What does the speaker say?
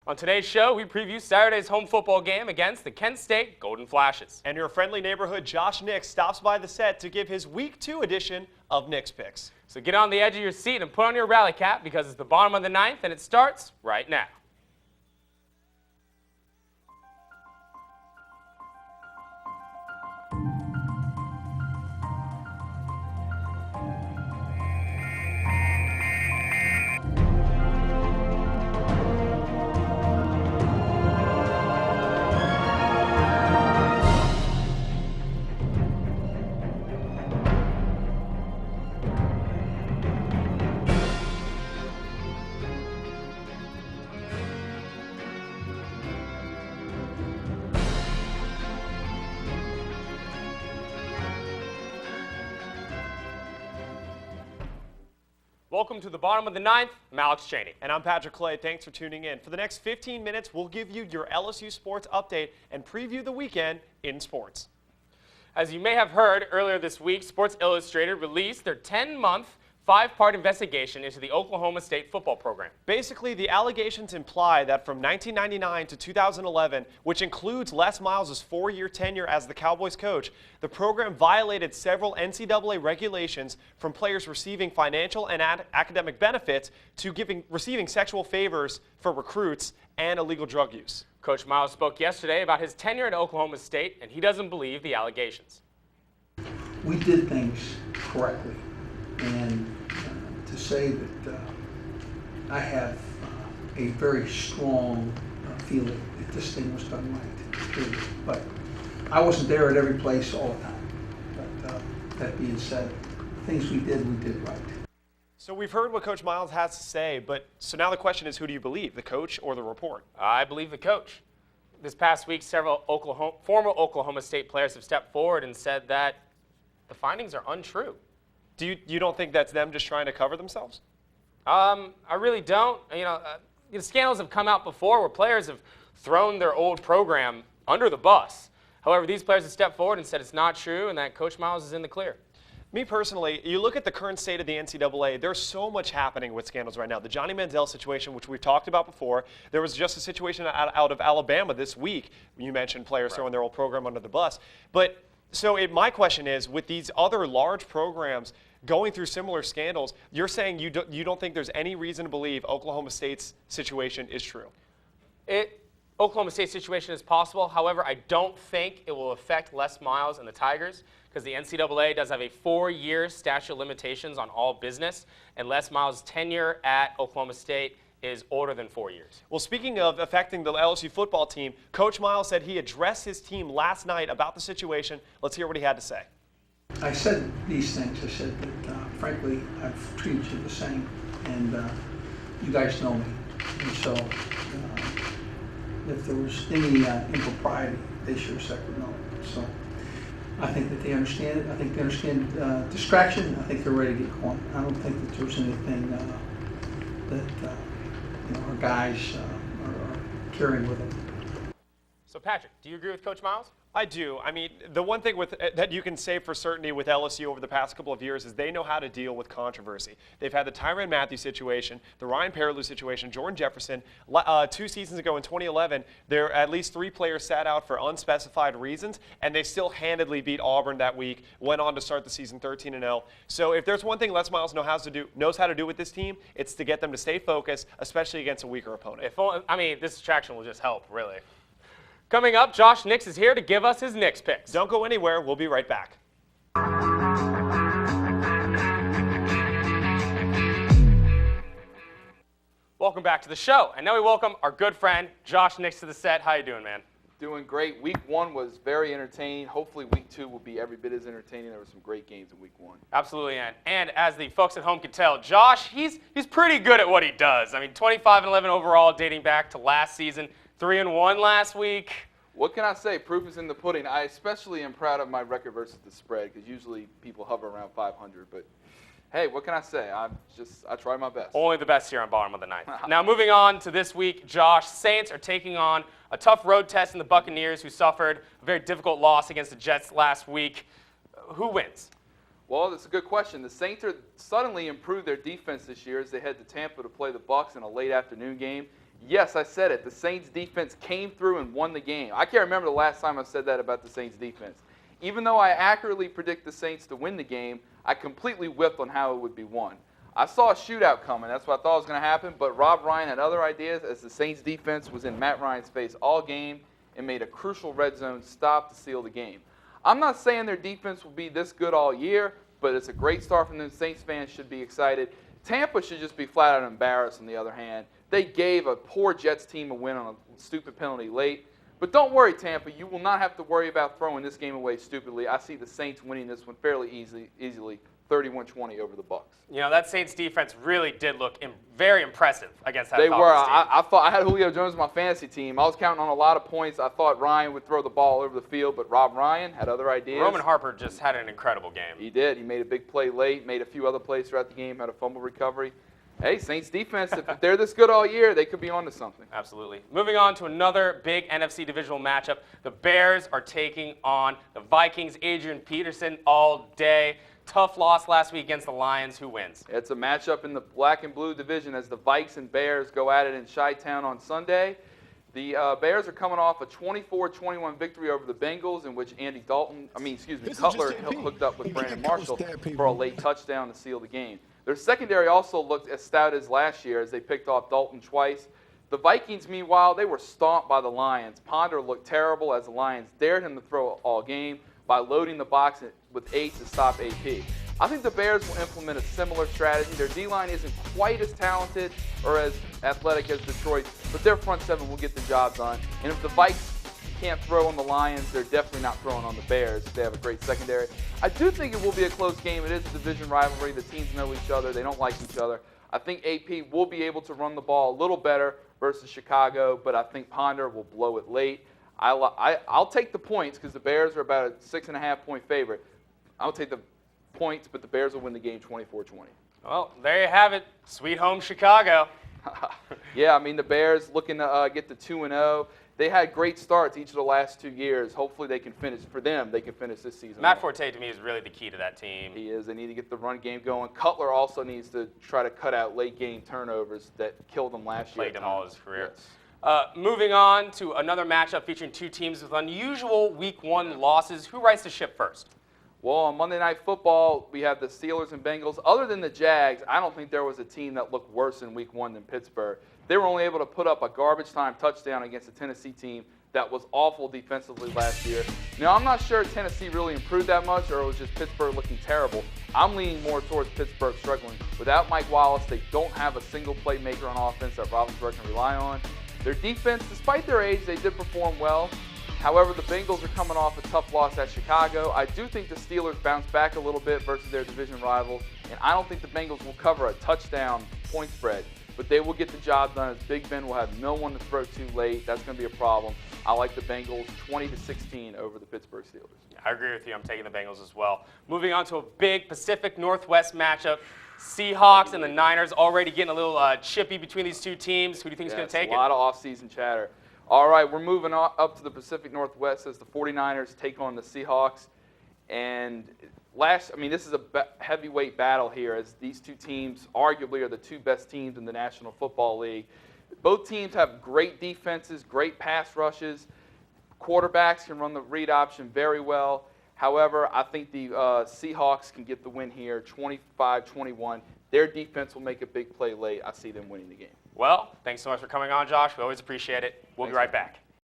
On today's show, we preview Saturday's home football game against the Kent State Golden Flashes. And your friendly neighborhood Josh Nix stops by the set to give his Week 2 edition of Nix Picks. So get on the edge of your seat and put on your rally cap because it's the bottom of the ninth and it starts right now. Welcome to the bottom of the ninth. I'm Alex Cheney. And I'm Patrick Clay. Thanks for tuning in. For the next 15 minutes, we'll give you your LSU sports update and preview the weekend in sports. As you may have heard, earlier this week, Sports Illustrated released their 10-month, 5-part investigation into the Oklahoma State football program. Basically, the allegations imply that from 1999 to 2011, which includes Les Miles' 4-year tenure as the Cowboys coach, the program violated several NCAA regulations, from players receiving financial and academic benefits to receiving sexual favors for recruits and illegal drug use. Coach Miles spoke yesterday about his tenure at Oklahoma State, and he doesn't believe the allegations. We did things correctly, and to say that I have a very strong feeling that this thing was done right, period. But I wasn't there at every place all the time. But that being said, things we did right. So we've heard what Coach Miles has to say, so now the question is, who do you believe, the coach or the report? I believe the coach. This past week, several former Oklahoma State players have stepped forward and said that the findings are untrue. You don't think that's them just trying to cover themselves? I really don't. Scandals have come out before where players have thrown their old program under the bus. However, these players have stepped forward and said it's not true and that Coach Miles is in the clear. Me personally, you look at the current state of the NCAA, there's so much happening with scandals right now. The Johnny Manziel situation, which we've talked about before, there was just a situation out of Alabama this week. You mentioned players throwing their old program under the bus. My question is, with these other large programs going through similar scandals, you're saying you don't think there's any reason to believe Oklahoma State's situation is true? Oklahoma State's situation is possible. However, I don't think it will affect Les Miles and the Tigers because the NCAA does have a 4-year statute of limitations on all business, and Les Miles' tenure at Oklahoma State is older than 4 years. Well, speaking of affecting the LSU football team, Coach Miles said he addressed his team last night about the situation. Let's hear what he had to say. I said these things. I said that, frankly, I've treated you the same, and you guys know me. And so if there was any impropriety, they should have said no. So I think that they understand it. I think they understand distraction. I think they're ready to get going. I don't think that there's anything that our guys are carrying with them. So, Patrick, do you agree with Coach Miles? I do. I mean, the one thing that you can say for certainty with LSU over the past couple of years is they know how to deal with controversy. They've had the Tyrann Mathieu situation, the Ryan Perrilloux situation, Jordan Jefferson. 2 seasons ago in 2011, there at least 3 players sat out for unspecified reasons, and they still handedly beat Auburn that week, went on to start the season 13-0. So if there's one thing Les Miles knows how to do with this team, it's to get them to stay focused, especially against a weaker opponent. This distraction will just help, really. Coming up, Josh Nix is here to give us his Nix Picks. Don't go anywhere. We'll be right back. Welcome back to the show. And now we welcome our good friend, Josh Nix, to the set. How you doing, man? Doing great. Week 1 was very entertaining. Hopefully Week 2 will be every bit as entertaining. There were some great games in Week 1. Absolutely, and as the folks at home can tell, Josh, he's pretty good at what he does. 25-11 overall dating back to last season. 3-1 last week. What can I say? Proof is in the pudding. I especially am proud of my record versus the spread because usually people hover around 500. But hey, what can I say? I try my best. Only the best here on bottom of the ninth. Now moving on to this week, Josh, Saints are taking on a tough road test in the Buccaneers, who suffered a very difficult loss against the Jets last week. Who wins? Well, that's a good question. The Saints are suddenly improved their defense this year as they head to Tampa to play the Bucs in a late afternoon game. Yes, I said it. The Saints defense came through and won the game. I can't remember the last time I said that about the Saints defense. Even though I accurately predict the Saints to win the game, I completely whiffed on how it would be won. I saw a shootout coming. That's what I thought was going to happen, but Rob Ryan had other ideas as the Saints defense was in Matt Ryan's face all game and made a crucial red zone stop to seal the game. I'm not saying their defense will be this good all year, but it's a great start from them. Saints fans should be excited. Tampa should just be flat out embarrassed on the other hand. They gave a poor Jets team a win on a stupid penalty late. But don't worry, Tampa. You will not have to worry about throwing this game away stupidly. I see the Saints winning this one fairly easily, 31-20 over the Bucs. You know, that Saints defense really did look very impressive against that They Falcons were. team. I thought I had Julio Jones on my fantasy team. I was counting on a lot of points. I thought Ryan would throw the ball over the field, but Rob Ryan had other ideas. Roman Harper just had an incredible game. He did. He made a big play late, made a few other plays throughout the game, had a fumble recovery. Hey, Saints defense, if they're this good all year, they could be on to something. Absolutely. Moving on to another big NFC divisional matchup. The Bears are taking on the Vikings. Adrian Peterson all day. Tough loss last week against the Lions. Who wins? It's a matchup in the black and blue division as the Vikes and Bears go at it in Chi-Town on Sunday. The Bears are coming off a 24-21 victory over the Bengals, in which Cutler hooked up with Brandon Marshall for a late touchdown to seal the game. Their secondary also looked as stout as last year as they picked off Dalton twice. The Vikings, meanwhile, they were stomped by the Lions. Ponder looked terrible as the Lions dared him to throw all game by loading the box with 8 to stop AP. I think the Bears will implement a similar strategy. Their D-line isn't quite as talented or as athletic as Detroit, but their front seven will get the job done. And if the Vikes can't throw on the Lions, they're definitely not throwing on the Bears. They have a great secondary. I do think it will be a close game. It is a division rivalry. The teams know each other. They don't like each other. I think AP will be able to run the ball a little better versus Chicago, but I think Ponder will blow it late. I'll take the points because the Bears are about a 6.5-point favorite. I'll take the points, but the Bears will win the game 24-20. Well, there you have it. Sweet home Chicago. Yeah, I mean, the Bears looking to get to 2-0. They had great starts each of the last 2 years. Hopefully they can finish. For them, they can finish this season. Matt Forte, to me, is really the key to that team. He is. They need to get the run game going. Cutler also needs to try to cut out late-game turnovers that killed him last year. Played him all his career. Yes. Moving on to another matchup featuring two teams with unusual Week 1 losses. Who rights the ship first? Well, on Monday Night Football, we have the Steelers and Bengals. Other than the Jags, I don't think there was a team that looked worse in Week 1 than Pittsburgh. They were only able to put up a garbage time touchdown against a Tennessee team that was awful defensively last year. Now, I'm not sure Tennessee really improved that much or it was just Pittsburgh looking terrible. I'm leaning more towards Pittsburgh struggling. Without Mike Wallace, they don't have a single playmaker on offense that Roethlisberger can rely on. Their defense, despite their age, they did perform well. However, the Bengals are coming off a tough loss at Chicago. I do think the Steelers bounce back a little bit versus their division rivals, and I don't think the Bengals will cover a touchdown point spread, but they will get the job done as Big Ben will have no one to throw to late. That's going to be a problem. I like the Bengals 20-16 over the Pittsburgh Steelers. I agree with you. I'm taking the Bengals as well. Moving on to a big Pacific Northwest matchup. Seahawks and the Niners already getting a little chippy between these two teams. This going to take it? A lot of offseason chatter. All right, we're moving up to the Pacific Northwest as the 49ers take on the Seahawks. And this is a heavyweight battle here as these two teams arguably are the two best teams in the National Football League. Both teams have great defenses, great pass rushes. Quarterbacks can run the read option very well. However, I think the Seahawks can get the win here, 25-21. Their defense will make a big play late. I see them winning the game. Well, thanks so much for coming on, Josh. We always appreciate it. We'll be right back.